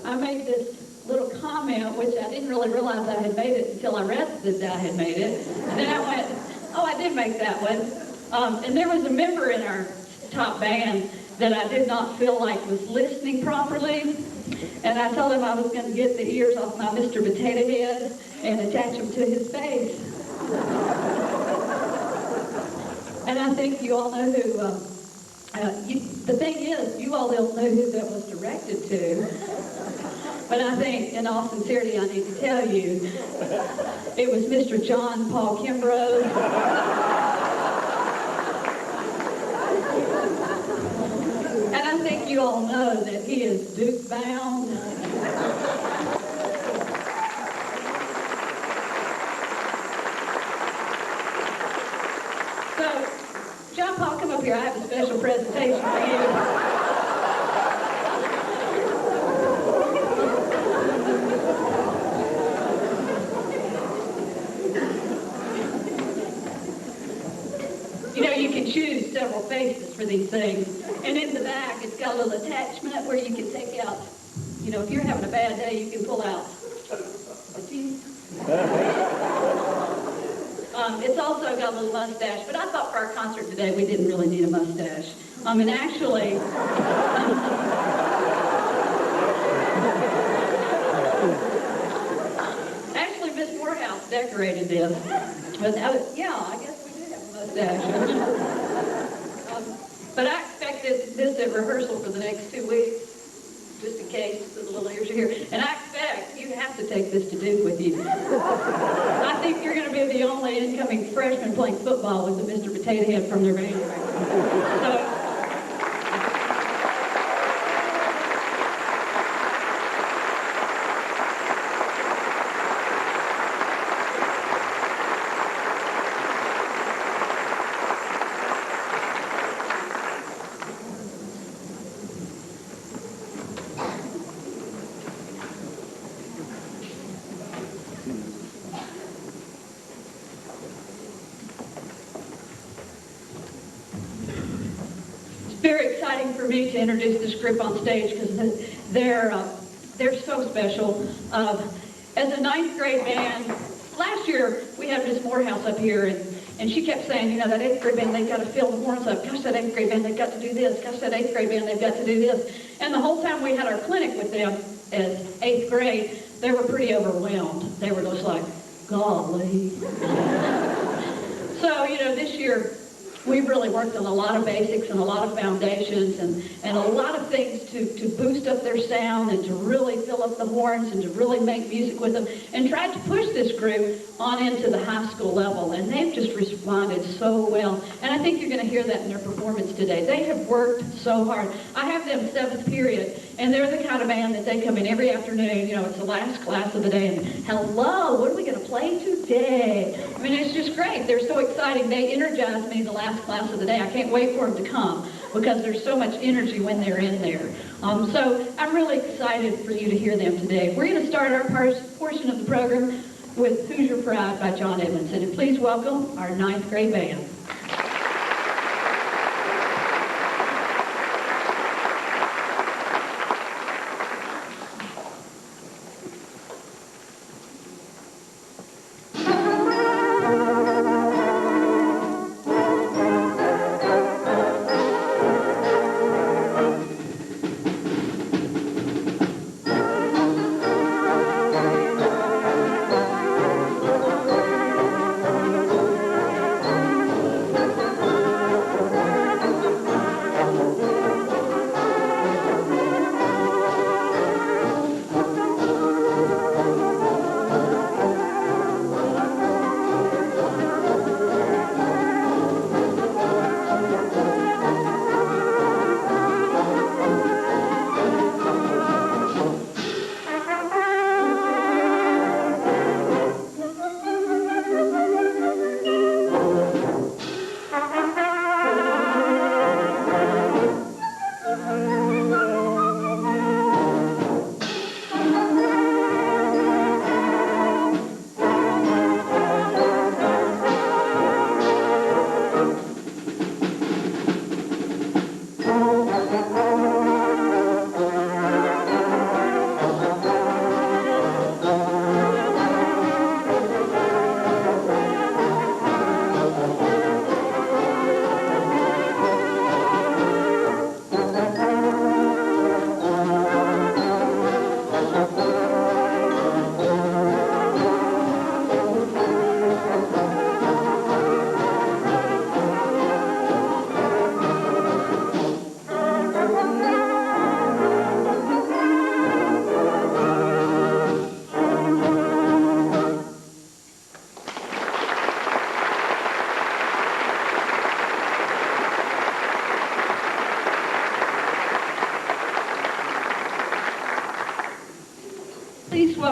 I made this little comment, which I didn't really realize I had made it until I read that I had made it. And then I went, oh, I did make that one. And there was a member in our top band that I did not feel like was listening properly. And I told him I was going to get the ears off my Mr. Potato Head and attach them to his face. And I think you all know who, the thing is, you all don't know who that was directed to. But I think, in all sincerity, I need to tell you, it was Mr. John Paul Kimbrough. And I think you all know that he is Duke bound. So, John Paul, come up here. I have a special presentation for you. You can choose several faces for these things. And in the back, it's got a little attachment where you can take out, if you're having a bad day, you can pull out the teeth. It's also got a little mustache, but I thought for our concert today, we didn't really need a mustache. And actually, Miss Morehouse decorated this. But yeah, I guess we do have a mustache. But I expect this at rehearsal for the next 2 weeks, just in case the little ears are here. And I expect you have to take this to Duke with you. I think you're going to be the only incoming freshman playing football with the Mr. Potato Head from their band. So, very exciting for me to introduce this group on stage because they're so special. As a 9th grade band, last year we had Miss Morehouse up here and she kept saying, that 8th grade band, they've got to fill the horns up. Gosh, that 8th grade band, they've got to do this. Gosh, that 8th grade band, they've got to do this. And the whole time we had our clinic with them as 8th grade, they were pretty overwhelmed. They were just like, golly. So, this year, we've really worked on a lot of basics and a lot of foundations and a lot of things to boost up their sound and to really fill up the horns and to really make music with them and tried to push this group on into the high school level. And they've just responded so well. And I think you're going to hear that in their performance today. They have worked so hard. I have them 7th period, and they're the kind of band that they come in every afternoon. It's the last class of the day. And hello, what are we going to play today? I mean, it's just great. They're so exciting. They energize me the last class of the day. I can't wait for them to come because there's so much energy when they're in there. So I'm really excited for you to hear them today. We're going to start our portion of the program with Who's Your Pride by John Edmondson. And please welcome our 9th grade band.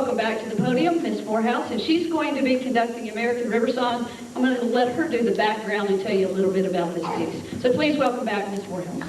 welcome back to the podium Miss Morehouse, and she's going to be conducting American River Song. I'm going to let her do the background and tell you a little bit about this piece. So please welcome back Miss Morehouse.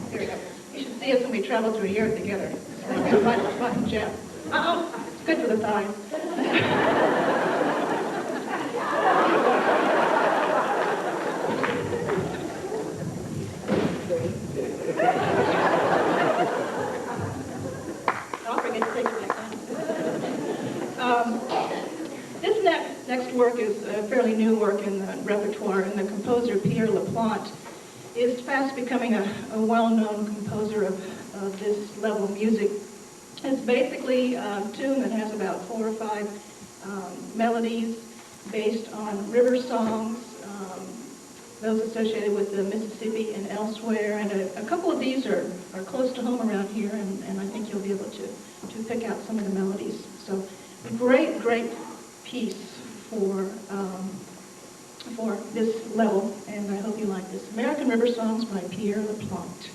Here we go. You should see us when we travel through here together. Fun, Jeff. Oh, it's good for the thighs. I'll forget to take it back down. This next work is a fairly new work in the repertoire, and the composer Pierre Laplante is fast becoming a well-known composer of this level of music. It's basically a tune that has about 4 or 5 melodies based on river songs, those associated with the Mississippi and elsewhere, and a couple of these are close to home around here, and I think you'll be able to pick out some of the melodies. So a great piece for this level, and I hope you like this. American River Songs by Pierre Laplante.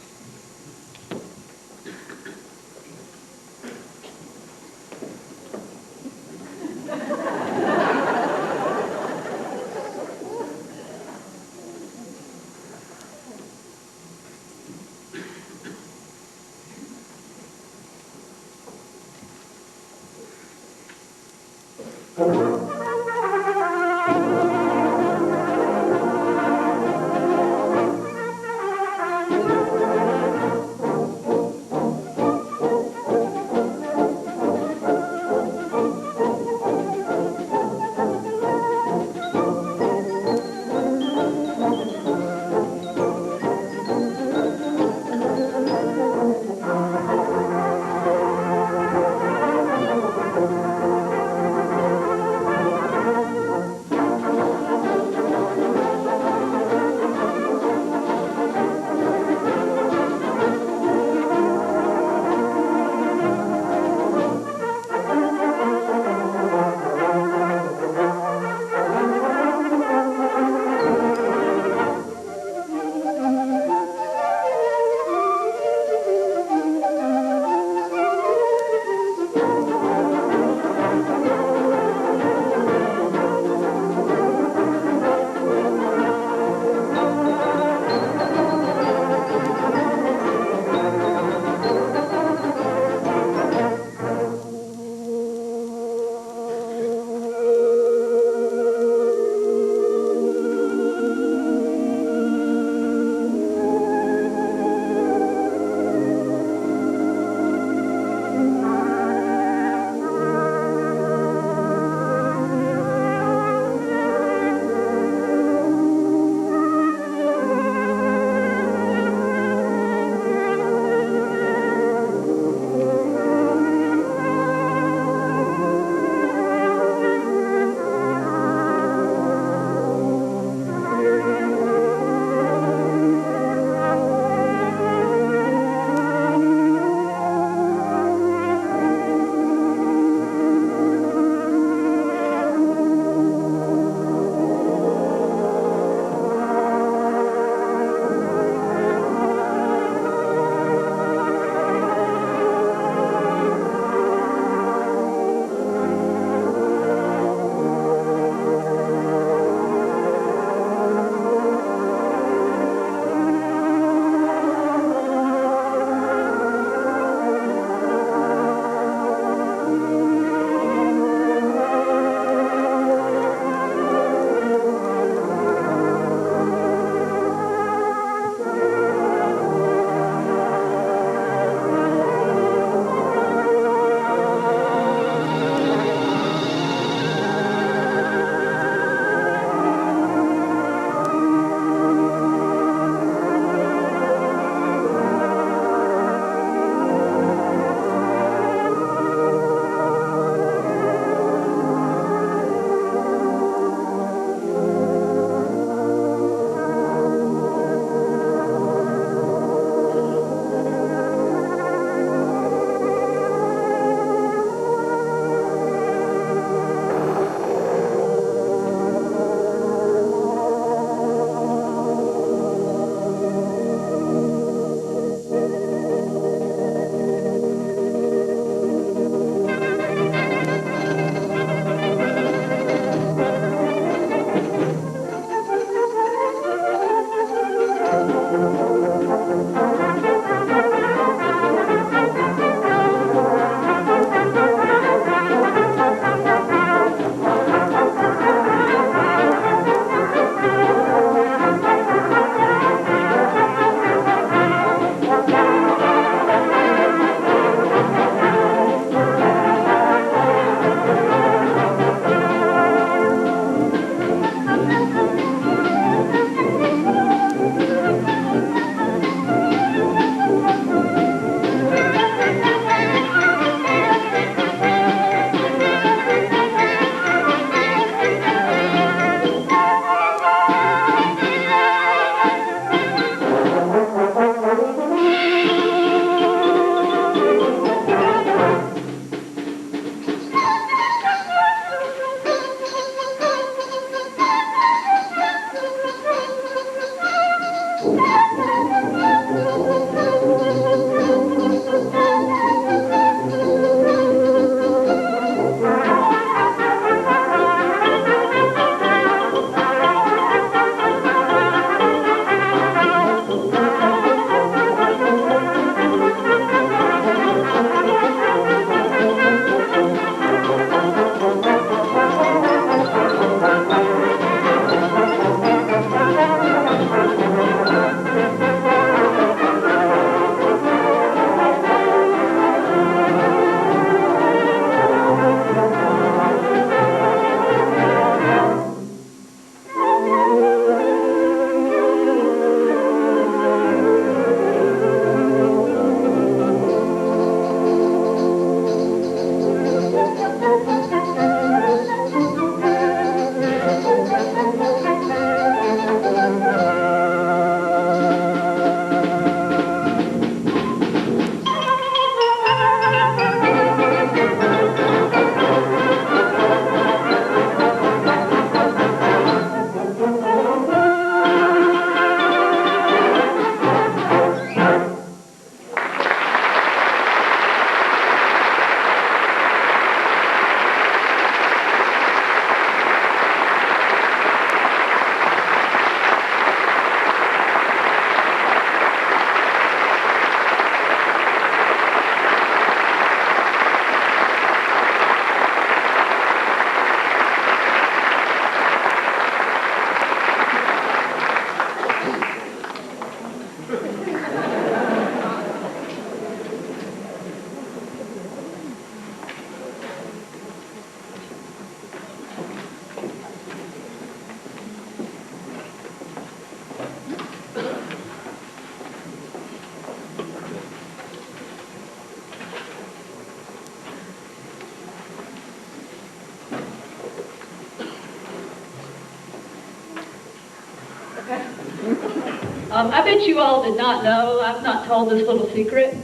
I bet you all did not know, I've not told this little secret,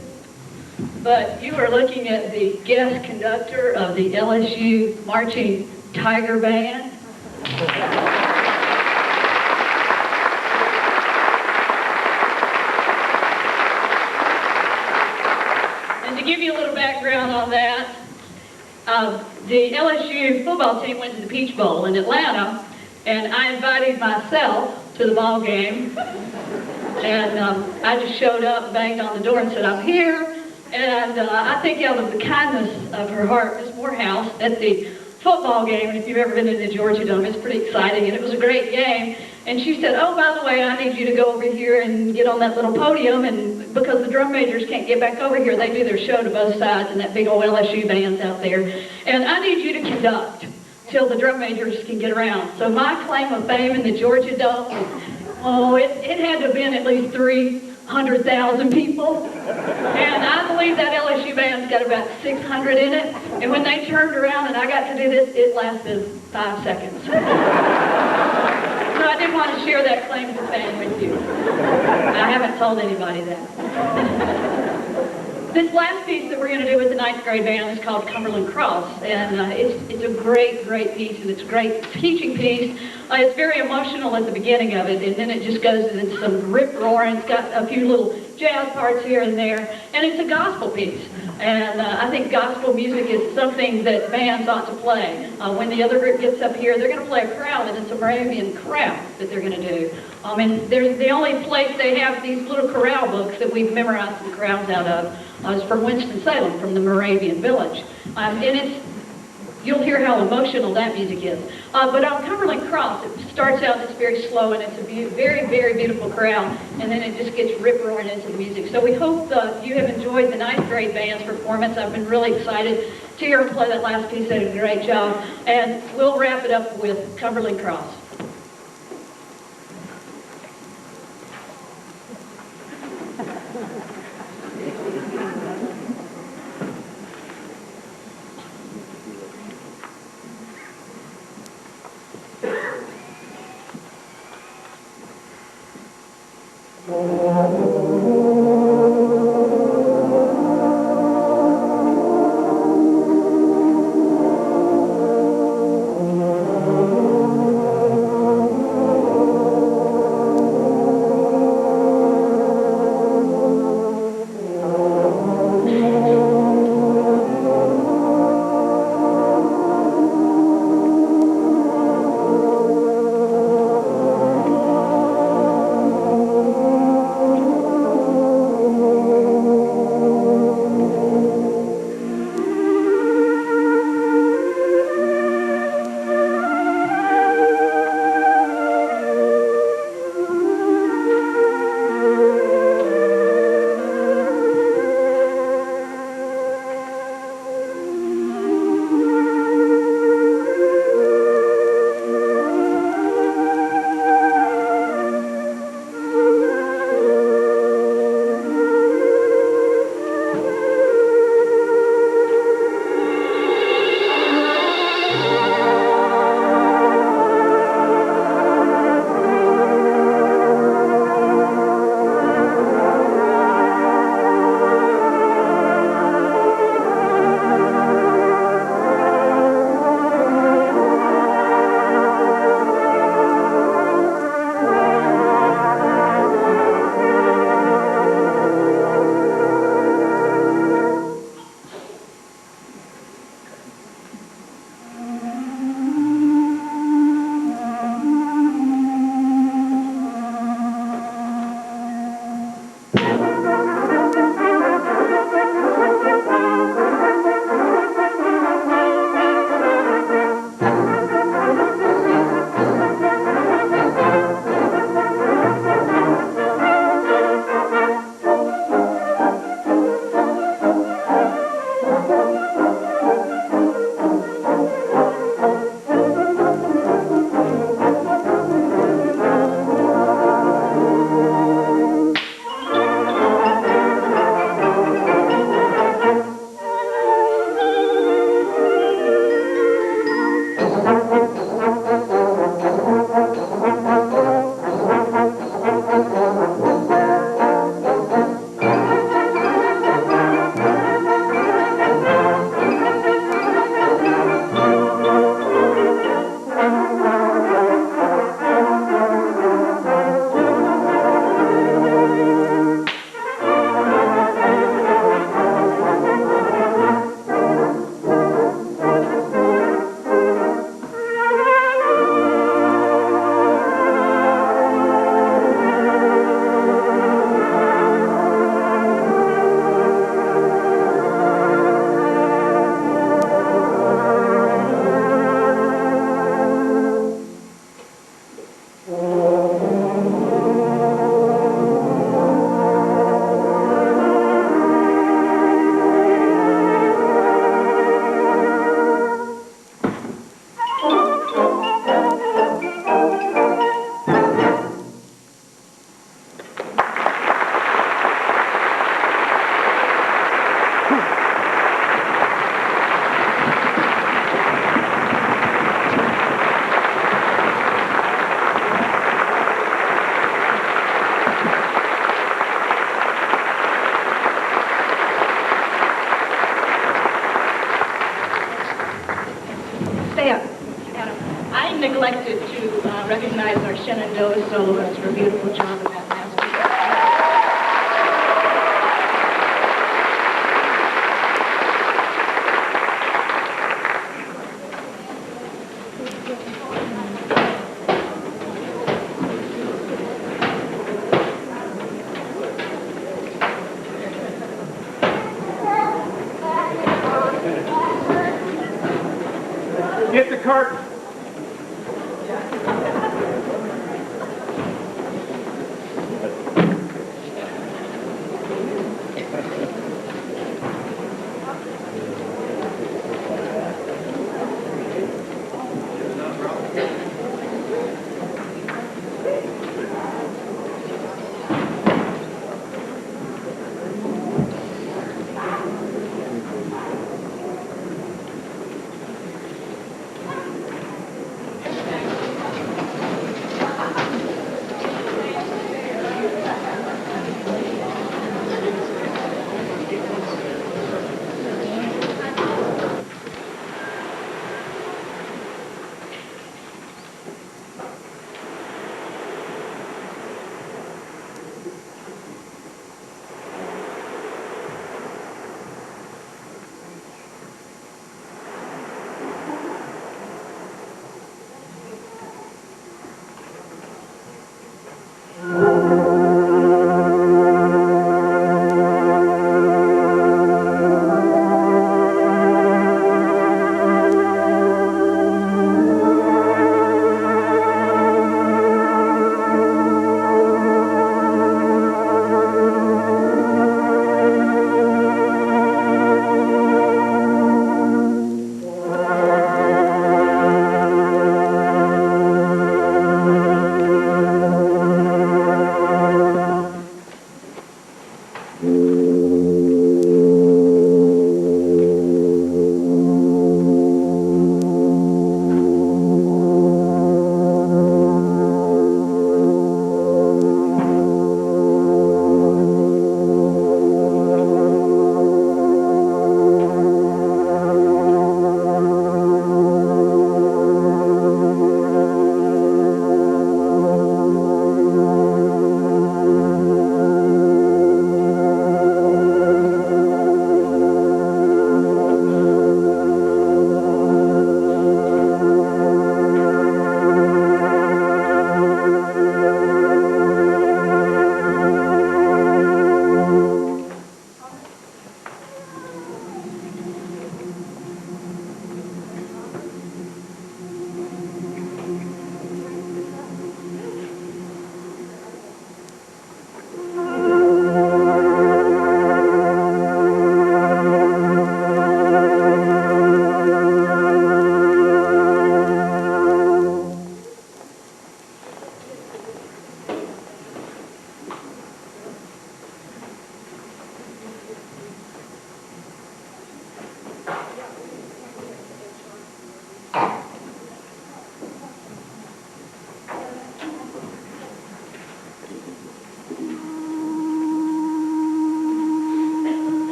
but you are looking at the guest conductor of the LSU Marching Tiger Band. And to give you a little background on that, the LSU football team went to the Peach Bowl in Atlanta, and I invited myself to the ball game. And I just showed up, banged on the door, and said, "I'm here." And I think out of the kindness of her heart, Miss Morehouse, at the football game, and if you've ever been to the Georgia Dome, it's pretty exciting, and it was a great game. And she said, "Oh, by the way, I need you to go over here and get on that little podium, and because the drum majors can't get back over here, they do their show to both sides, and that big old LSU band's out there. And I need you to conduct till the drum majors can get around." So my claim of fame in the Georgia Dome, it had to have been at least 300,000 people. And I believe that LSU band's got about 600 in it. And when they turned around and I got to do this, it lasted 5 seconds. So I did want to share that claim to fame with you. I haven't told anybody that. This last piece that we're going to do with the 9th grade band is called Cumberland Cross, and it's a great piece, and it's a great teaching piece. It's very emotional at the beginning of it, and then it just goes into some rip-roaring. It's got a few little jazz parts here and there, and it's a gospel piece. And I think gospel music is something that bands ought to play. When the other group gets up here, they're going to play a chorale, and it's a Moravian chorale that they're going to do. And there's the only place they have these little chorale books that we've memorized the chorales out of is from Winston-Salem, from the Moravian village. And you'll hear how emotional that music is. But on Cumberland Cross, it starts out just very slow, and it's a very beautiful chorale, and then it just gets rip-roaring into the music. So we hope you have enjoyed the 9th grade band's performance. I've been really excited to hear them play that last piece. They did a great job. And we'll wrap it up with Cumberland Cross. Shenandoah soloists for a beautiful job in that masterpiece. Get the cart.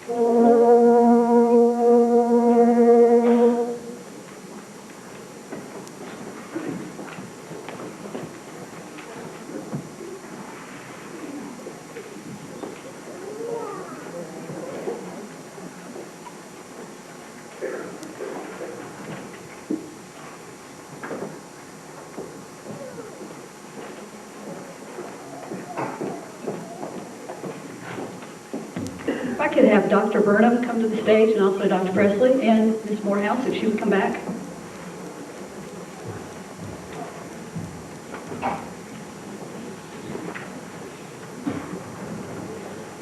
If I could have Dr. Burnham come to the stage, and also Dr. Presley and Ms. Morehouse, if she would come back.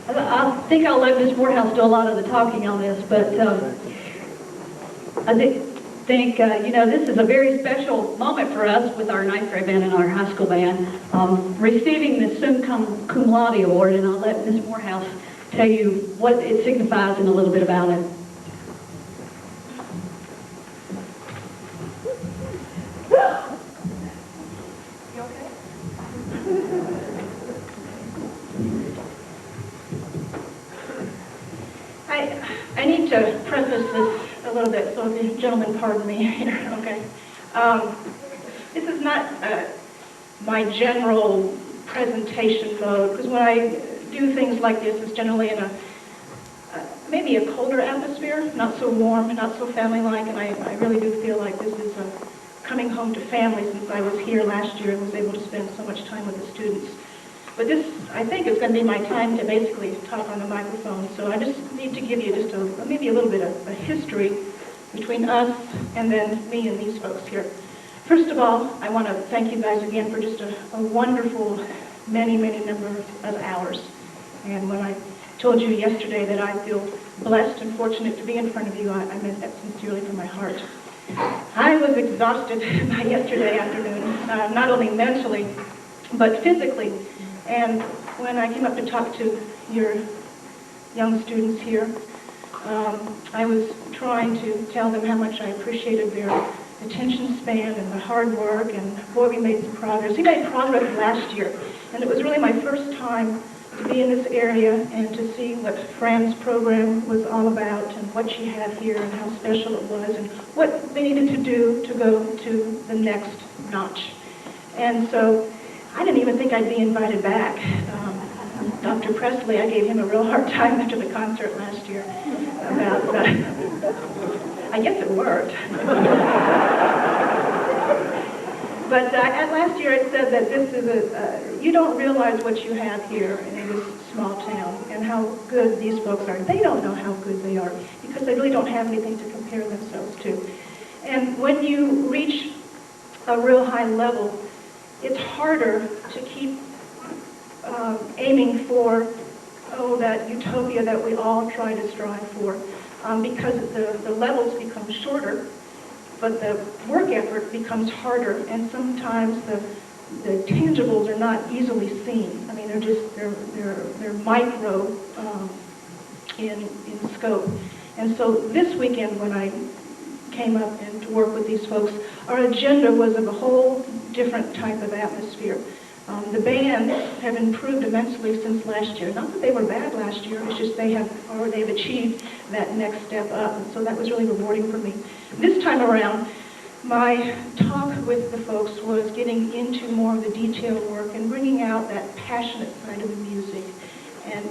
I think I'll let Ms. Morehouse do a lot of the talking on this, but I think this is a very special moment for us with our ninth grade band and our high school band, receiving the Summa Cum Laude Award, and I'll let Ms. Morehouse tell you what it signifies and a little bit about it. You okay? I need to preface this a little bit, so if you gentlemen pardon me here, okay? This is not my general presentation mode, because when I do things like this, it's generally in a maybe a colder atmosphere, not so warm, not so family-like, and I really do feel like this is coming home to family, since I was here last year and was able to spend so much time with the students. But this, I think, is going to be my time to basically talk on the microphone, so I just need to give you just maybe a little bit of a history between us and then me and these folks here. First of all, I want to thank you guys again for just a wonderful, many number of hours. And when I told you yesterday that I feel blessed and fortunate to be in front of you, I meant that sincerely from my heart. I was exhausted by yesterday afternoon, not only mentally, but physically. And when I came up to talk to your young students here, I was trying to tell them how much I appreciated their attention span and the hard work, and boy, we made some progress. We made progress last year, and it was really my first time to be in this area and to see what Fran's program was all about and what she had here and how special it was and what they needed to do to go to the next notch. And so I didn't even think I'd be invited back. Dr. Presley, I gave him a real hard time after the concert last year about, I guess it worked. But at last year it said that this is you don't realize what you have here in this small town and how good these folks are. They don't know how good they are because they really don't have anything to compare themselves to. And when you reach a real high level, it's harder to keep aiming for, that utopia that we all try to strive for, because the levels become shorter, but the work effort becomes harder, and sometimes the tangibles are not easily seen. I mean, they're micro in scope. And so this weekend, when I came up and to work with these folks, our agenda was of a whole different type of atmosphere. The bands have improved immensely since last year. Not that they were bad last year, it's just they've achieved that next step up, and so that was really rewarding for me. This time around, my talk with the folks was getting into more of the detailed work and bringing out that passionate side of the music and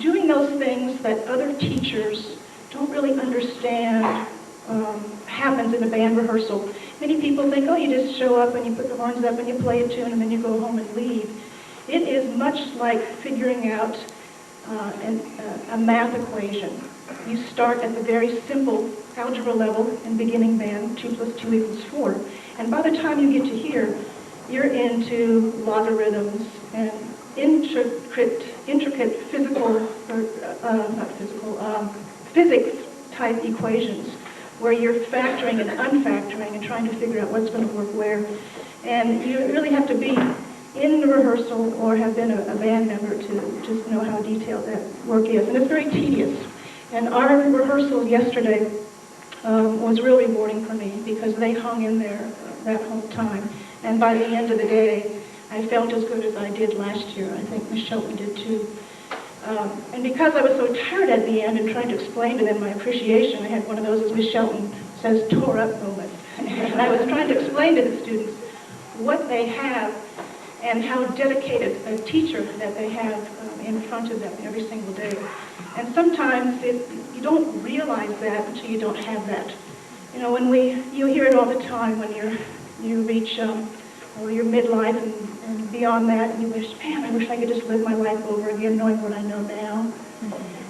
doing those things that other teachers don't really understand happens in a band rehearsal. Many people think, oh, you just show up and you put the horns up and you play a tune and then you go home and leave. It is much like figuring out a math equation. You start at the very simple algebra level in beginning band, 2 + 2 = 4. And by the time you get to here, you're into logarithms and intricate physical, physics type equations, where you're factoring and unfactoring and trying to figure out what's going to work where. And you really have to be in the rehearsal or have been a band member to just know how detailed that work is. And it's very tedious. And our rehearsal yesterday was real rewarding for me because they hung in there that whole time. And by the end of the day, I felt as good as I did last year. I think Miss Shelton did too. And because I was so tired at the end and trying to explain to them my appreciation, I had one of those, as Miss Shelton says, tore up moments. And I was trying to explain to the students what they have and how dedicated a teacher that they have in front of them every single day. And sometimes you don't realize that until you don't have that. You know, you hear it all the time when you reach your midlife and beyond that, and you wish, man, I wish I could just live my life over again knowing what I know now.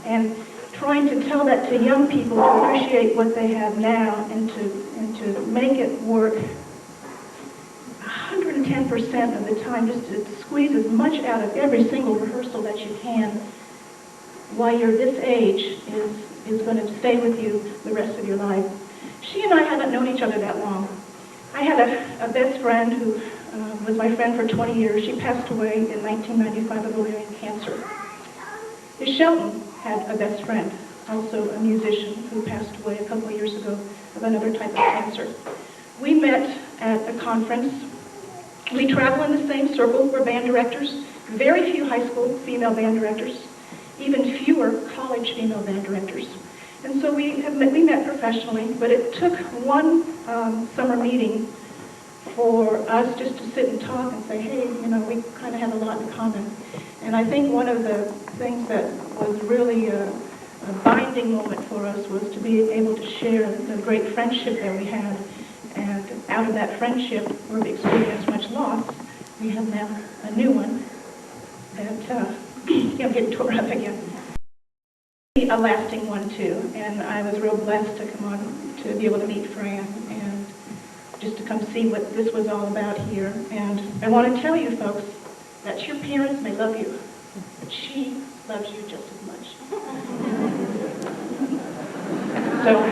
And trying to tell that to young people to appreciate what they have now and to make it work 110% of the time, just to squeeze as much out of every single rehearsal that you can while you're this age is going to stay with you the rest of your life. She and I haven't known each other that long. I had a best friend who was my friend for 20 years. She passed away in 1995 of ovarian cancer. Miss Shelton had a best friend, also a musician, who passed away a couple of years ago of another type of cancer. We met at a conference. We travel in the same circle. We're band directors. Very few high school female band directors. Even fewer college female band directors. And so we met professionally, but it took one summer meeting for us just to sit and talk and say, hey, you know, we kind of have a lot in common. And I think one of the things that was really a binding moment for us was to be able to share the great friendship that we had. And out of that friendship, where we experienced much loss, we have now a new one that, I'm getting tore up again. A lasting one too, and I was real blessed to come on to be able to meet Fran and just to come see what this was all about here. And I want to tell you folks that your parents may love you, but she loves you just as much. So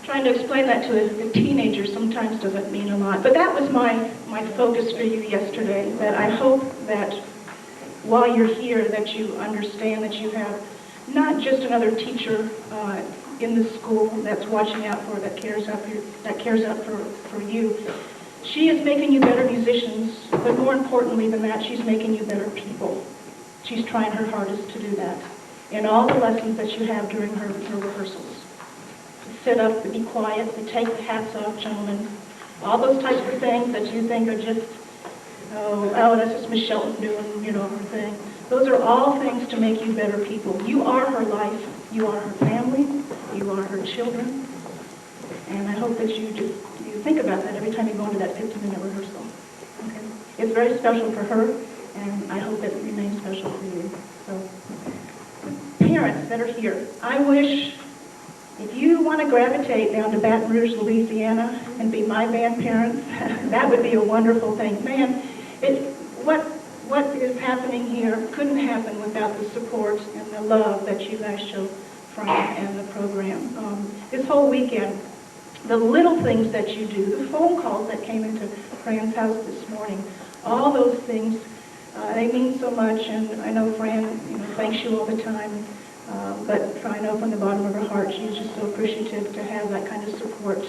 trying to explain that to a teenager sometimes doesn't mean a lot. But that was my focus for you yesterday, that I hope that while you're here that you understand that you have not just another teacher in the school that's watching out for, that cares out for you. She is making you better musicians, but more importantly than that, she's making you better people. She's trying her hardest to do that in all the lessons that you have during her rehearsals. Sit up, to be quiet, to take the hats off, gentlemen. All those types of things that you think are just, oh, that's just Miss Shelton doing, you know, her thing. Those are all things to make you better people. You are her life. You are her family. You are her children. And I hope that you think about that every time you go into that 15-minute rehearsal. Okay? It's very special for her, and I hope that it remains special for you. So, parents that are here, I wish, if you want to gravitate down to Baton Rouge, Louisiana, and be my band parents, that would be a wonderful thing. Man, what is happening here couldn't happen without the support and the love that you guys show from and the program. This whole weekend, the little things that you do, the phone calls that came into Fran's house this morning, all those things, they mean so much, and I know Fran, thanks you all the time. But I know from the bottom of her heart, she's just so appreciative to have that kind of support,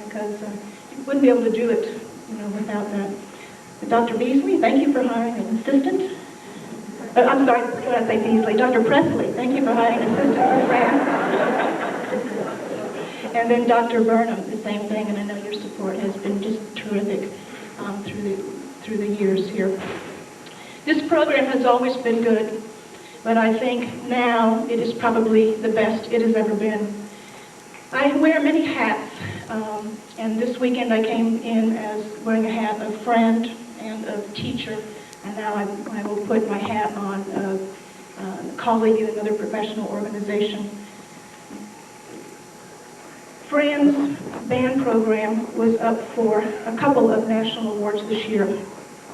because you wouldn't be able to do it, without that. But Dr. Beasley, thank you for hiring an assistant. I'm sorry, what did I say Beasley? Dr. Presley, thank you for hiring an assistant for Fran. And then Dr. Burnham, the same thing, and I know your support has been just terrific through the years here. This program has always been good. But I think now it is probably the best it has ever been. I wear many hats, and this weekend I came in as wearing a hat of friend and of teacher, and now I will put my hat on of colleague in another professional organization. Fran's band program was up for a couple of national awards this year.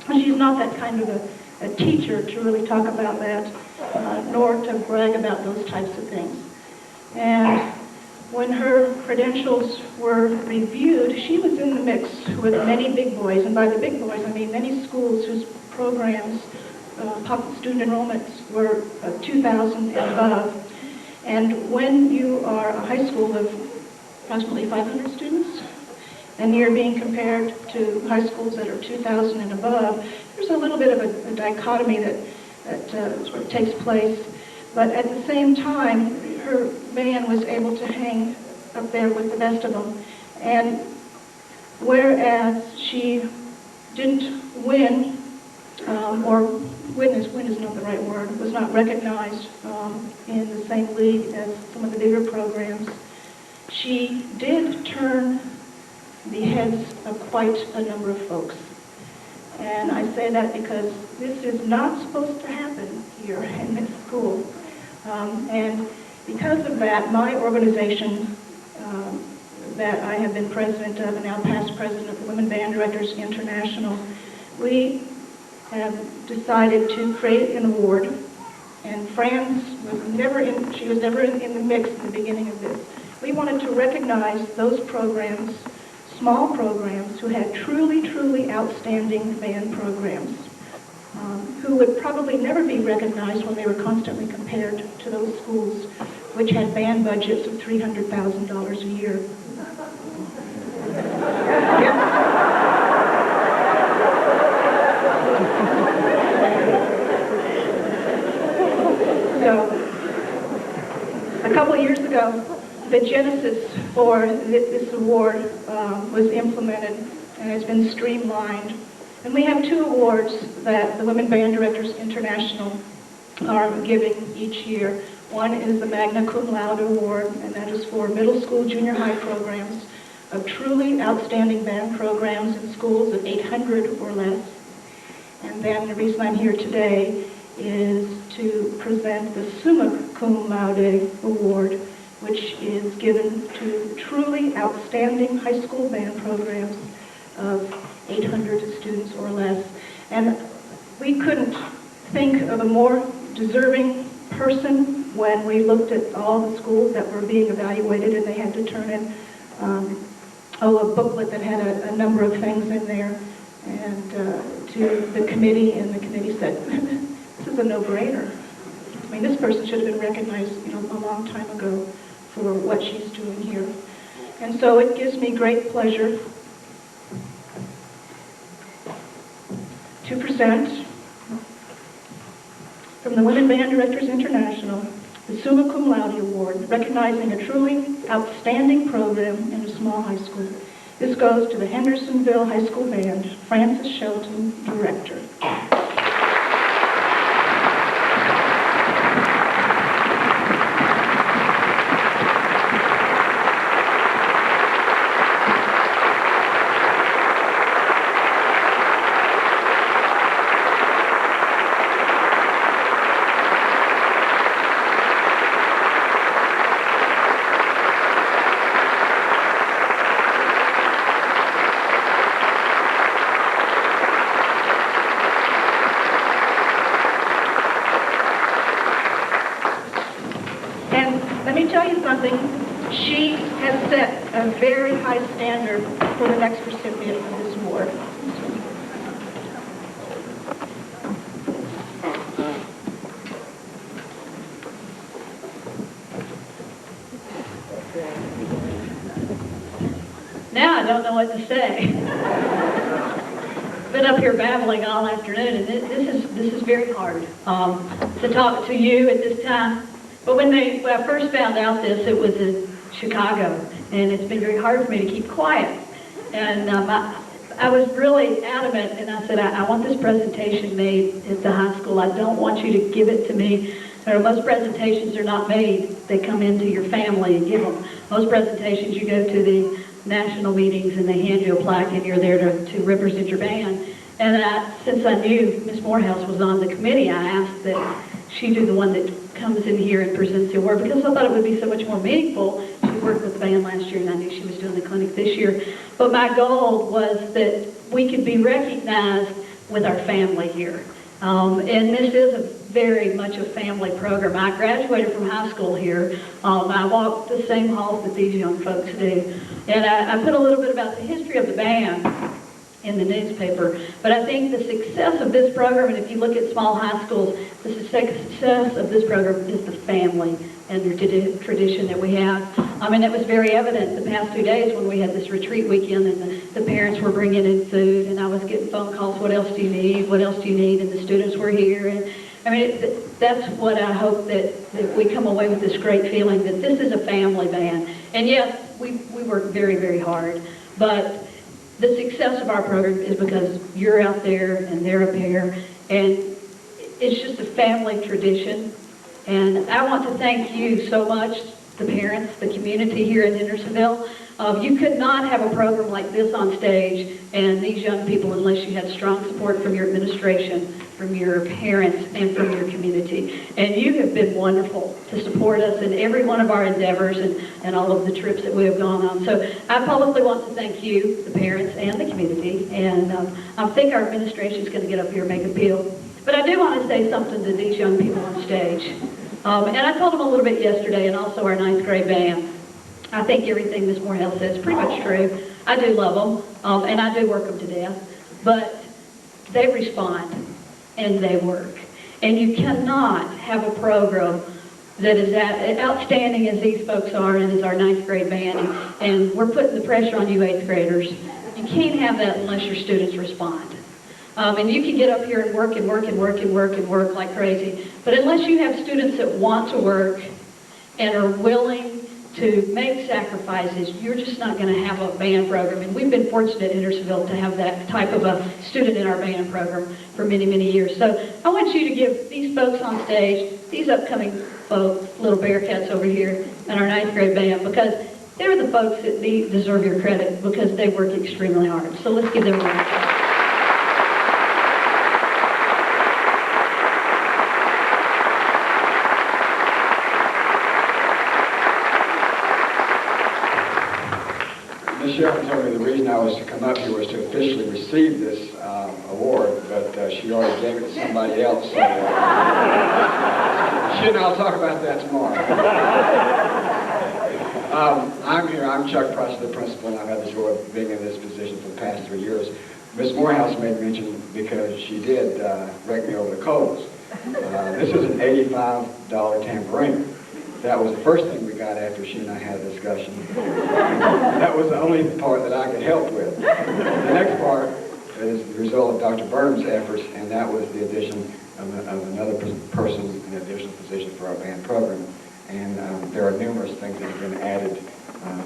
She's not that kind of a teacher to really talk about that, nor to brag about those types of things. And when her credentials were reviewed, she was in the mix with many big boys, and by the big boys I mean many schools whose programs, student enrollments were 2,000 and above. And when you are a high school of approximately 500 students. And you're being compared to high schools that are 2,000 and above. There's a little bit of a dichotomy that sort of takes place. But at the same time, her band was able to hang up there with the best of them. And whereas she didn't win, or win is not the right word, was not recognized in the same league as some of the bigger programs, she did turn the heads of quite a number of folks. And I say that because this is not supposed to happen here in this school. And because of that, my organization that I have been president of and now past president of the Women Band Directors International, we have decided to create an award. And Fran was never in the mix in the beginning of this. We wanted to recognize those programs, small programs, who had truly, truly outstanding band programs, who would probably never be recognized when they were constantly compared to those schools which had band budgets of $300,000 a year. So, a couple of years ago, the genesis for this award was implemented and has been streamlined. And we have 2 awards that the Women Band Directors International are giving each year. One is the Magna Cum Laude Award, and that is for middle school, junior high programs of truly outstanding band programs in schools of 800 or less. And then the reason I'm here today is to present the Summa Cum Laude Award, which is given to truly outstanding high school band programs of 800 students or less. And we couldn't think of a more deserving person when we looked at all the schools that were being evaluated, and they had to turn in a booklet that had a number of things in there, and to the committee, and the committee said, this is a no-brainer. I mean, this person should have been recognized, a long time ago for what she's doing here. And so it gives me great pleasure to present from the Women Band Directors International the Summa Cum Laude Award, recognizing a truly outstanding program in a small high school. This goes to the Hendersonville High School Band, Frances Shelton, Director. Let me tell you something. She has set a very high standard for the next recipient of this award. Now I don't know what to say. Been up here babbling all afternoon, and this is very hard to talk to you at this time. But when I first found out this, it was in Chicago, and it's been very hard for me to keep quiet. And I was really adamant, and I said, I want this presentation made at the high school. I don't want you to give it to me. Most presentations are not made. They come into your family and give them. Most presentations, you go to the national meetings and they hand you a plaque and you're there to represent your band. And since I knew Miss Morehouse was on the committee, I asked that she do the one that comes in here and presents the award, because I thought it would be so much more meaningful. She worked with the band last year, and I knew she was doing the clinic this year. But my goal was that we could be recognized with our family here. And this is very much a family program. I graduated from high school here. I walked the same halls that these young folks do. And I put a little bit about the history of the band in the newspaper. But I think the success of this program, and if you look at small high schools, the success of this program is the family and the tradition that we have. And it was very evident the past 2 days when we had this retreat weekend and the parents were bringing in food, and I was getting phone calls, what else do you need, what else do you need, and the students were here. And that's what I hope, that we come away with this great feeling that this is a family band. And yes, we work very, very hard, but the success of our program is because you're out there and they're up here, and it's just a family tradition. And I want to thank you so much, the parents, the community here in Hendersonville. You could not have a program like this on stage and these young people unless you had strong support from your administration, from your parents, and from your community. And you have been wonderful to support us in every one of our endeavors and all of the trips that we have gone on. So I publicly want to thank you, the parents, and the community. And I think our administration is going to get up here and make an appeal. But I do want to say something to these young people on stage. And I told them a little bit yesterday, and also our 9th grade band. I think everything Ms. Morehouse says is pretty much true. I do love them, and I do work them to death. But they respond, and they work. And you cannot have a program that is as outstanding as these folks are and as our 9th grade band. And we're putting the pressure on you 8th graders. You can't have that unless your students respond. And you can get up here and work and work and work and work and work like crazy. But unless you have students that want to work and are willing to make sacrifices, you're just not going to have a band program. And we've been fortunate in Hendersonville to have that type of a student in our band program for many, many years. So I want you to give these folks on stage, these upcoming folks, little Bearcats over here, and our 9th grade band, because they're the folks that deserve your credit because they work extremely hard. So let's give them a round of applause. Ms. Shelton told me the reason I was to come up here was to officially receive this award, but she already gave it to somebody else. So, she and I'll talk about that tomorrow. I'm here. I'm Chuck Price, the principal, and I've had the joy of being in this position for the past 3 years. Ms. Morehouse made mention, because she did rake me over the coals. This is an $85 tambourine. That was the first thing we got after she and I had a discussion. That was the only part that I could help with. The next part is the result of Dr. Burnham's efforts, and that was the addition of another person in an additional position for our band program. And there are numerous things that have been added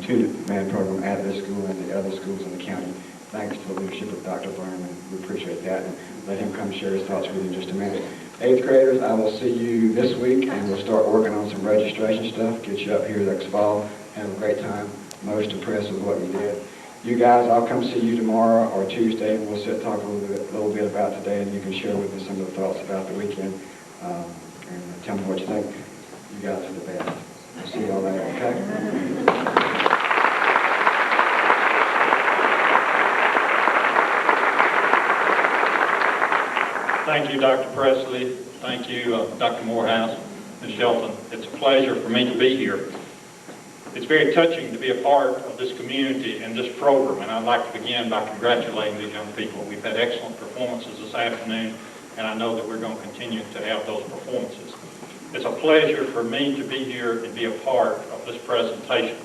to the band program at this school and the other schools in the county, thanks to the leadership of Dr. Burnham, and we appreciate that. And let him come share his thoughts with you in just a minute. 8th graders, I will see you this week, and we'll start working on some registration stuff, get you up here next fall, have a great time. Most impressed with what you did. You guys, I'll come see you tomorrow or Tuesday, and we'll sit and talk a little bit about today, and you can share with me some of the thoughts about the weekend, and tell me what you think. You guys are the best. I'll see you all later, okay? Thank you, Dr. Presley. Thank you, Dr. Morehouse, Ms. Shelton. It's a pleasure for me to be here. It's very touching to be a part of this community and this program, and I'd like to begin by congratulating these young people. We've had excellent performances this afternoon, and I know that we're going to continue to have those performances. It's a pleasure for me to be here and be a part of this presentation.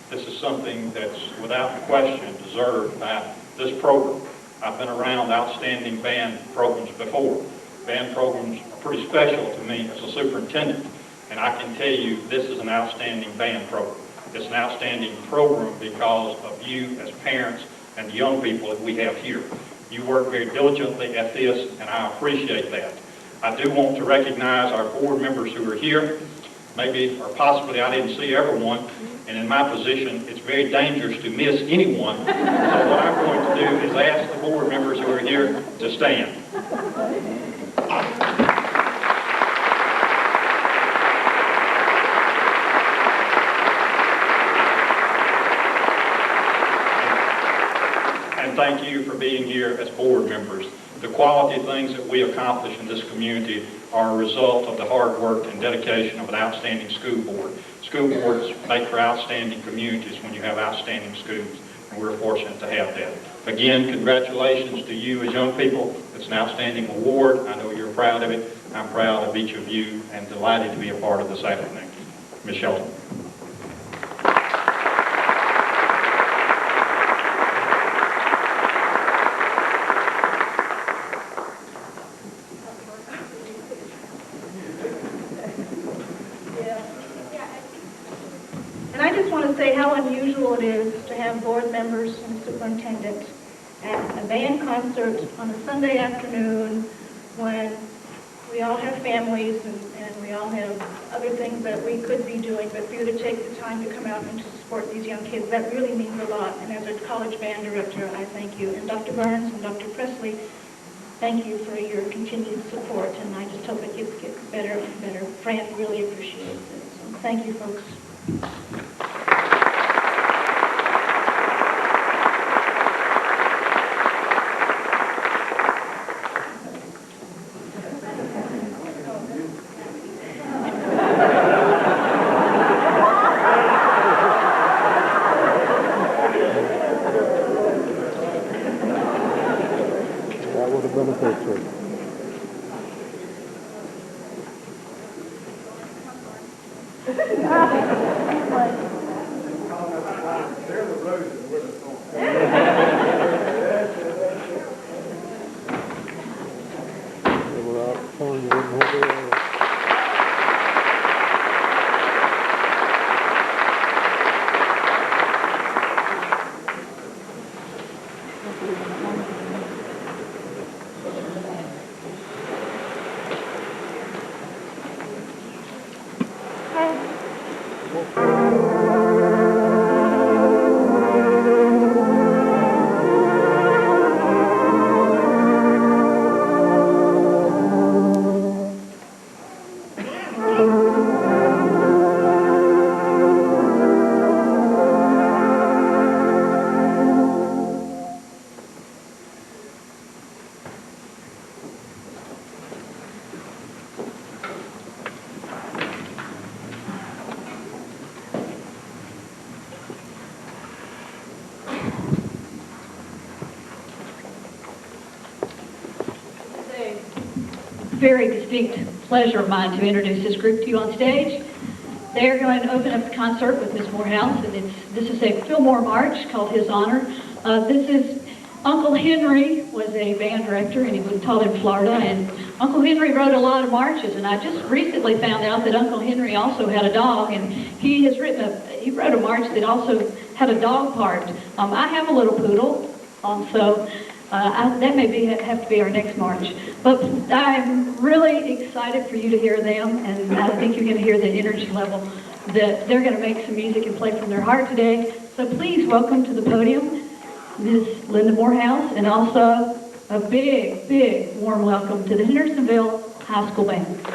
This is something that's without question deserved by this program. I've been around outstanding band programs before. Band programs are pretty special to me as a superintendent, and I can tell you this is an outstanding band program. It's an outstanding program because of you as parents and the young people that we have here. You work very diligently at this, and I appreciate that. I do want to recognize our board members who are here. Maybe or possibly I didn't see everyone, and in my position it's very dangerous to miss anyone. So what I'm going to do is ask the board members who are here to stand. And thank you for being here as board members. The quality things that we accomplish in this community are a result of the hard work and dedication of an outstanding school board. School boards make for outstanding communities when you have outstanding schools, and we're fortunate to have that. Again, congratulations to you as young people. It's an outstanding award. I know you're proud of it. I'm proud of each of you and delighted to be a part of this afternoon. Ms. Shelton. And I just want to say how unusual it is to have board members and superintendent at a band concert on a Sunday afternoon when we all have families and we all have other things that we could be doing, but for you to take the time to come out and to support these young kids, that really means a lot. And as a college band director, I thank you. And Dr. Burns and Dr. Presley, thank you for your continued support, and I just hope it gets better and better. Fran really appreciates it. So thank you, folks. That would have been a picture. They were out showing you wouldn't have it. Very distinct pleasure of mine to introduce this group to you on stage. They're going to open up the concert with Miss Morehouse, and this is a Fillmore March called His Honor. This is Uncle Henry was a band director, and he was taught in Florida, and Uncle Henry wrote a lot of marches, and I just recently found out that Uncle Henry also had a dog, and he wrote a march that also had a dog part. I have a little poodle, so that may have to be our next march. But I'm really excited for you to hear them, and I think you're going to hear the energy level that they're going to make some music and play from their heart today. So please welcome to the podium Ms. Linda Morehouse, and also a big, big warm welcome to the Hendersonville High School Band.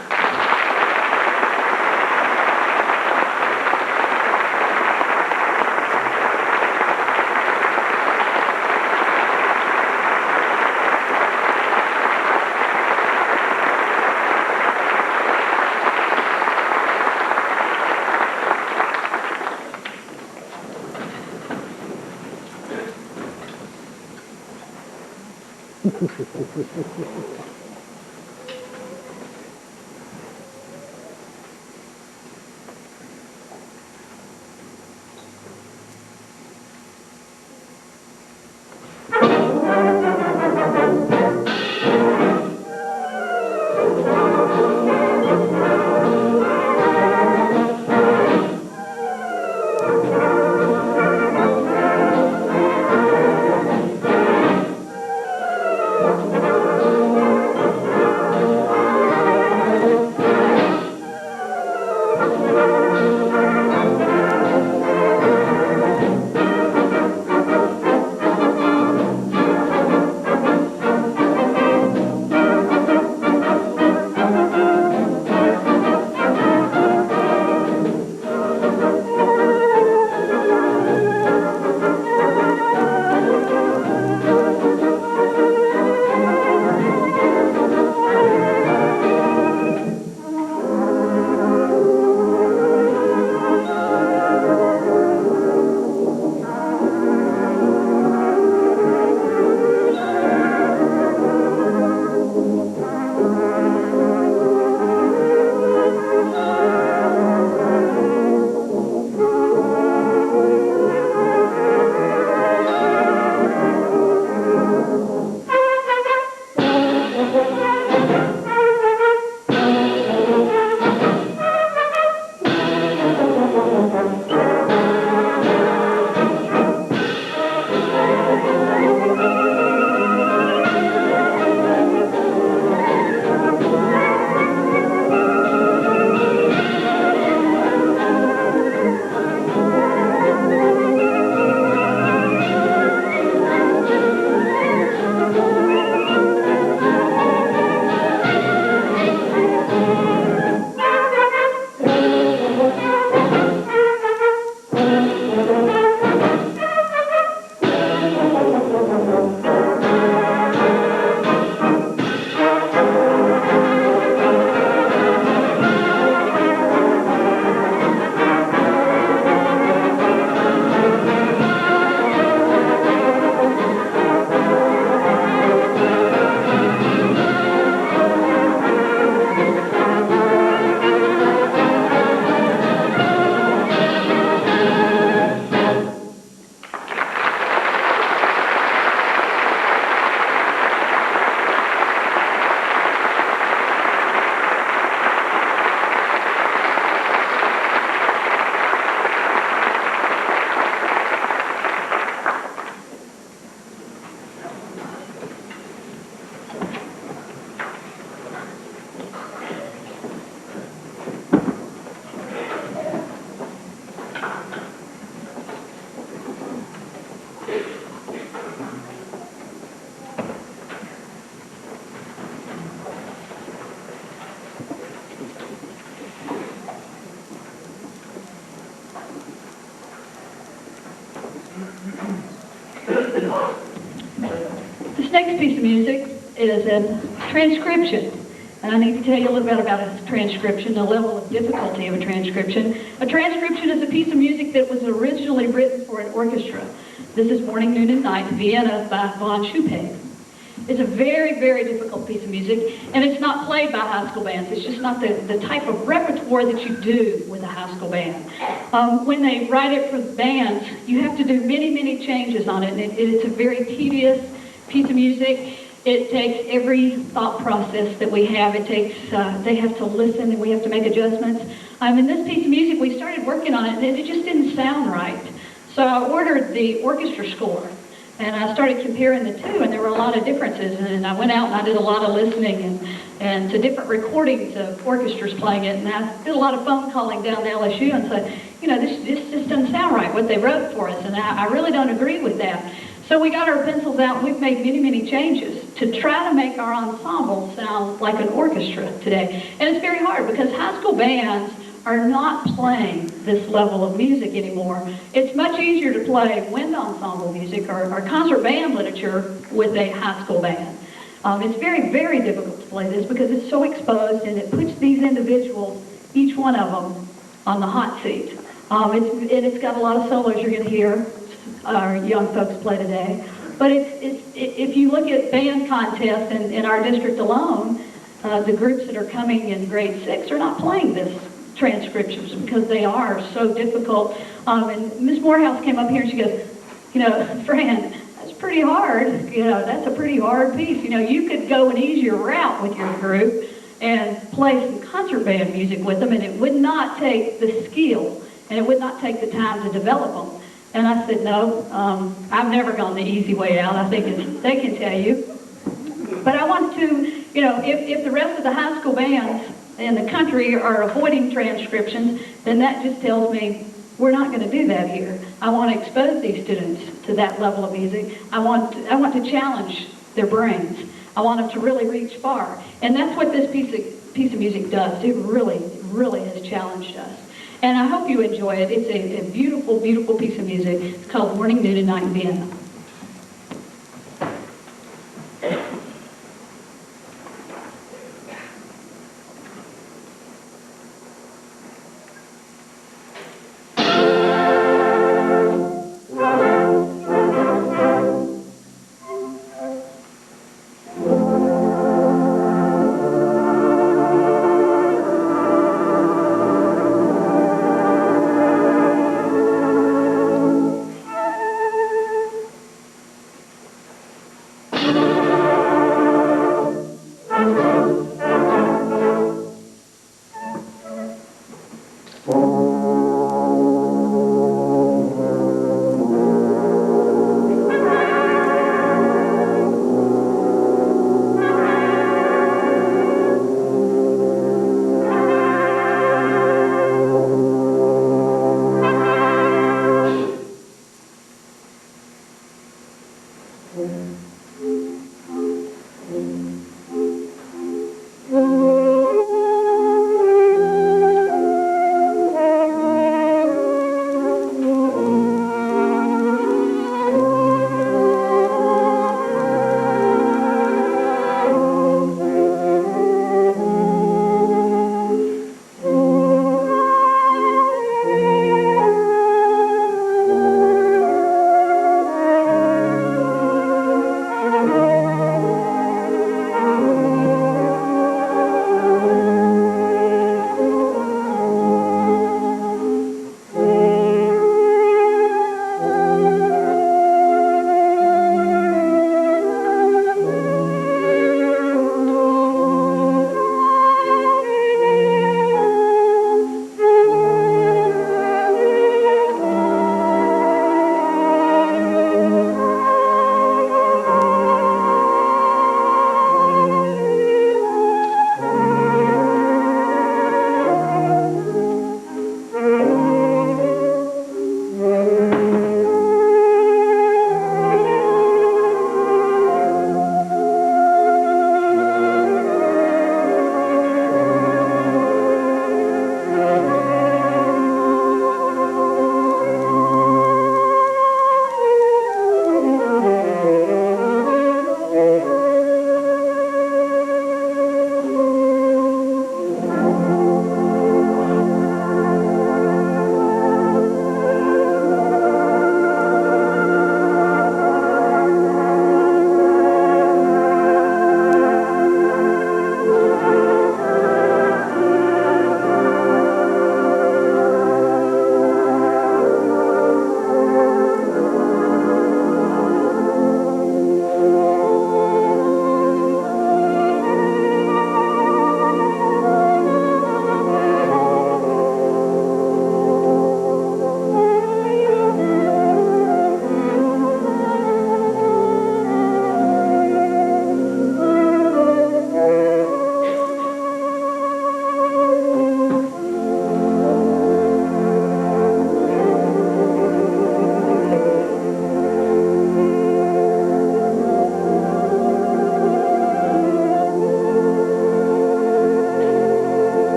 This next piece of music is a transcription. And I need to tell you a little bit about a transcription, the level of difficulty of a transcription. A transcription is a piece of music that was originally written for an orchestra. This is Morning, Noon, and Night, Vienna by von Schuppe. It's a very, very difficult piece of music, and it's not played by high school bands. It's just not the type of repertoire that you do with a high school band. When they write it for the bands, you have to do many, many changes on it, and it's a very tedious piece of music. It takes every thought process that we have. It takes, they have to listen, and we have to make adjustments. In this piece of music, we started working on it, and it just didn't sound right. So I ordered the orchestra score, and I started comparing the two, and there were a lot of differences. And I went out and I did a lot of listening and to different recordings of orchestras playing it. And I did a lot of phone calling down to LSU and said, you know, this just doesn't sound right, what they wrote for us. And I really don't agree with that. So we got our pencils out, and we've made many, many changes to try to make our ensemble sound like an orchestra today. And it's very hard because high school bands are not playing this level of music anymore. It's much easier to play wind ensemble music or concert band literature with a high school band. It's very, very difficult to play this because it's so exposed, and it puts these individuals, each one of them, on the hot seat. It's got a lot of solos you're going to hear our young folks play today. But if you look at band contests in our district alone, the groups that are coming in grade 6 are not playing this transcriptions because they are so difficult. And Miss Morehouse came up here and she goes, you know, Fran, that's pretty hard. You know, that's a pretty hard piece. You know, you could go an easier route with your group and play some concert band music with them, and it would not take the skill, and it would not take the time to develop them. And I said, no, I've never gone the easy way out. I think they can tell you. But I want to, you know, if the rest of the high school bands in the country are avoiding transcriptions, then that just tells me we're not going to do that here. I want to expose these students to that level of music. I want to challenge their brains. I want them to really reach far. And that's what this piece of music does. It really has challenged us. And I hope you enjoy it. It's a beautiful, beautiful piece of music. It's called Morning, Noon, and Night in Vienna.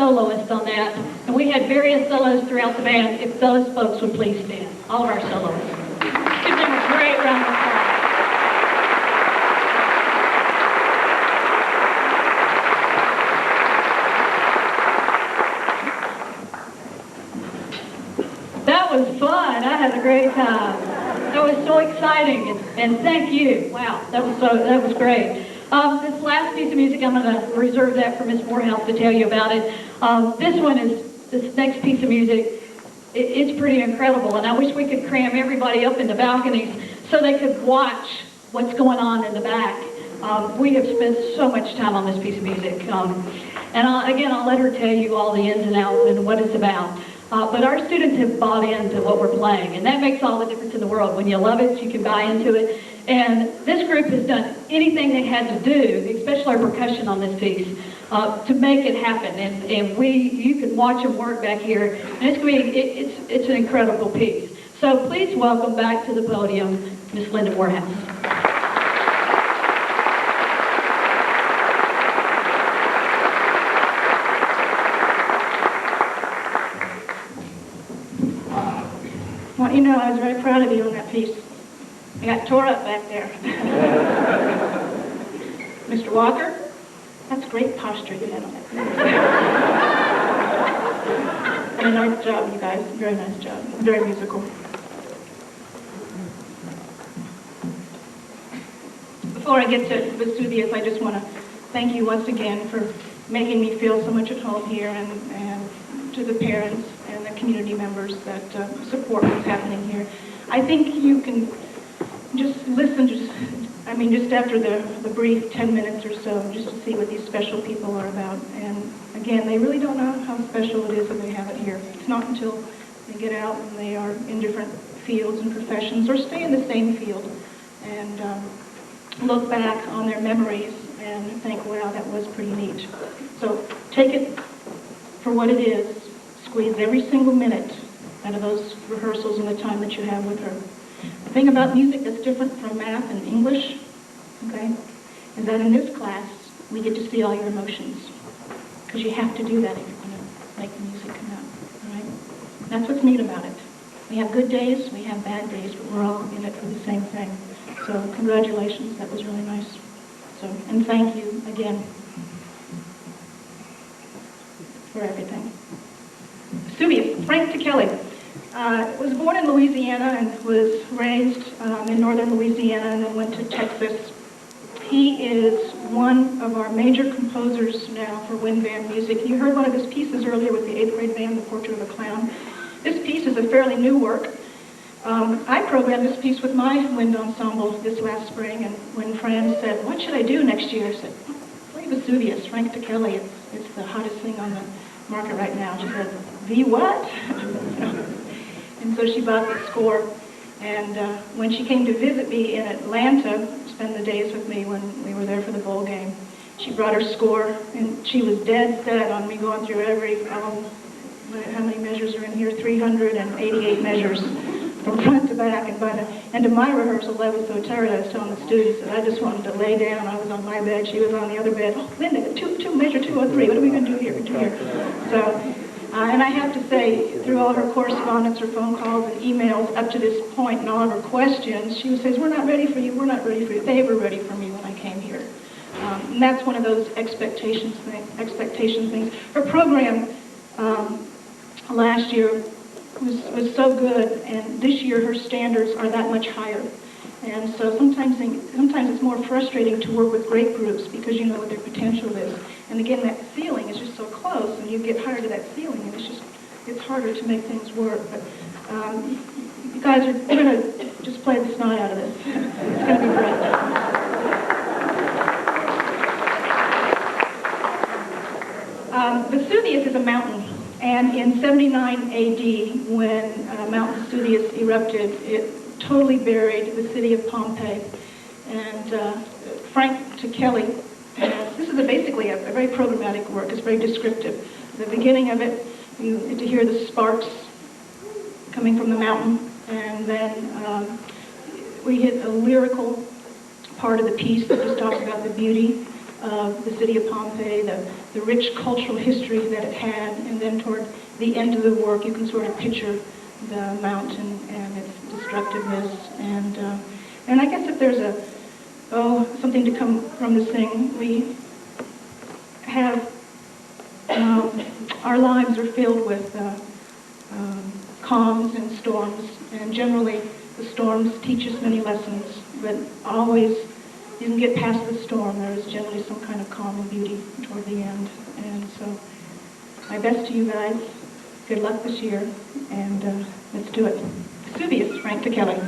soloist on that. And we had various solos throughout the band. If those folks would please stand, all of our soloists. Give them a great round of applause. That was fun. I had a great time. That was so exciting, and thank you. Wow, that was great. This last piece of music, I'm going to reserve that for Miss Morehouse to tell you about it. This next piece of music, it's pretty incredible, and I wish we could cram everybody up in the balconies so they could watch what's going on in the back. We have spent so much time on this piece of music, and I'll let her tell you all the ins and outs and what it's about. But our students have bought into what we're playing, and that makes all the difference in the world. When you love it, you can buy into it. And this group has done anything they had to do, especially our percussion on this piece, to make it happen. And you can watch them work back here, and it's an incredible piece. So please welcome back to the podium Miss Linda Morehouse. Well, you know, I was very proud of you on that piece. I got tore up back there. Mr. Walker, that's great posture you had on that piece. And a nice job, you guys. Very nice job. Very musical. Before I get to Vesuvius, I just want to thank you once again for making me feel so much at home here, and to the parents and the community members that support what's happening here. I think you can just listen, just after the brief 10 minutes or so, just to see what these special people are about. And again, they really don't know how special it is that they have it here. It's not until they get out and they are in different fields and professions, or stay in the same field, and look back on their memories and think, wow, that was pretty neat. So take it for what it is. Squeeze every single minute out of those rehearsals and the time that you have with her. The thing about music that's different from math and English, okay, is that in this class, we get to see all your emotions. Because you have to do that if you're going to make the music come out, all right? That's what's neat about it. We have good days, we have bad days, but we're all in it for the same thing. So congratulations, that was really nice. So, and thank you again for everything. Vesuvius, Frank Kelly. Was born in Louisiana and was raised in northern Louisiana and then went to Texas. He is one of our major composers now for wind band music. You heard one of his pieces earlier with the 8th grade band, The Portrait of a Clown. This piece is a fairly new work. I programmed this piece with my wind ensemble this last spring, and when Fran said, what should I do next year? I said, play Vesuvius, Frank Kelly. It's the hottest thing on the market right now. She said, the what? And so she bought the score, and when she came to visit me in Atlanta, spend the days with me when we were there for the bowl game, she brought her score, and she was dead set on me going through every, how many measures are in here? 388 measures from front to back, and to my rehearsal, I was so tired, I was telling the students that I just wanted to lay down. I was on my bed, she was on the other bed. Oh, Linda, measure 203, what are we going to do here? So, and I have to say, through all her correspondence, her phone calls and emails up to this point, and all of her questions, she would say, we're not ready for you, we're not ready for you. They were ready for me when I came here. And that's one of those expectation things. Her program last year was so good, and this year her standards are that much higher. And so sometimes it's more frustrating to work with great groups because you know what their potential is. And again, that ceiling is just so close, and you get higher to that ceiling, and it's harder to make things work. But you guys are going to just play the snot out of this. It's going to be great. Vesuvius is a mountain. And in 79 AD, when Mount Vesuvius erupted, it totally buried the city of Pompeii. And Frank Kelly, this is basically a very programmatic work. It's very descriptive. The beginning of it, you get to hear the sparks coming from the mountain, and then we hit a lyrical part of the piece that just talks about the beauty of the city of Pompeii, the the rich cultural history that it had, and then toward the end of the work you can sort of picture the mountain and its destructiveness. And I guess if there's something to come from this thing, we have, our lives are filled with calms and storms, and generally the storms teach us many lessons, but always you can get past the storm. There is generally some kind of calm and beauty toward the end. And so my best to you guys. Good luck this year, and let's do it. Vesuvius, Frank Kelly.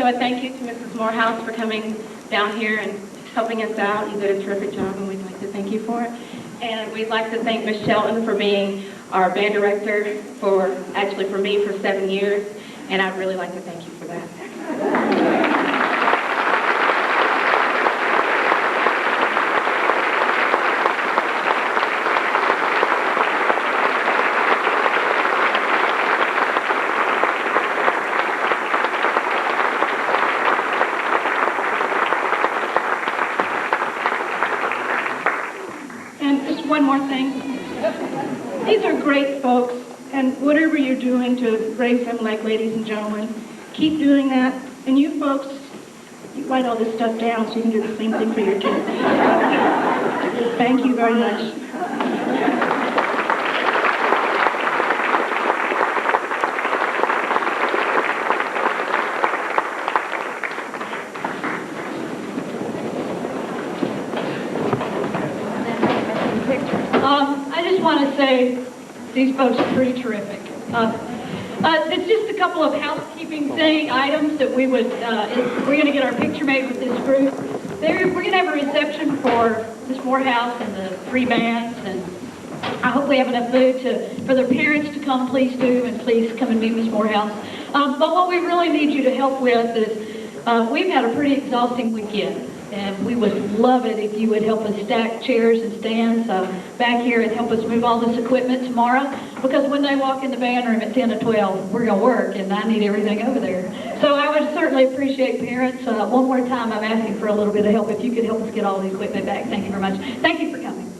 a thank you to Mrs. Morehouse for coming down here and helping us out. You did a terrific job, and we'd like to thank you for it. And we'd like to thank Ms. Shelton for being our band director for me for 7 years, and I'd really like to thank you for that. One more thing. These are great folks, and whatever you're doing to raise them like ladies and gentlemen, keep doing that. And you folks, you write all this stuff down so you can do the same thing for your kids. Thank you very much. I just want to say these folks are pretty terrific. It's just a couple of housekeeping items that we're going to get our picture made with this group. We're going to have a reception for Miss Morehouse and the 3 bands, and I hope we have enough food for their parents to come. Please do, and please come and meet Miss Morehouse. But what we really need you to help with is we've had a pretty exhausting weekend. And we would love it if you would help us stack chairs and stands back here and help us move all this equipment tomorrow. Because when they walk in the band room at 10 to 12, we're going to work, and I need everything over there. So I would certainly appreciate parents. One more time, I'm asking for a little bit of help. If you could help us get all the equipment back. Thank you very much. Thank you for coming.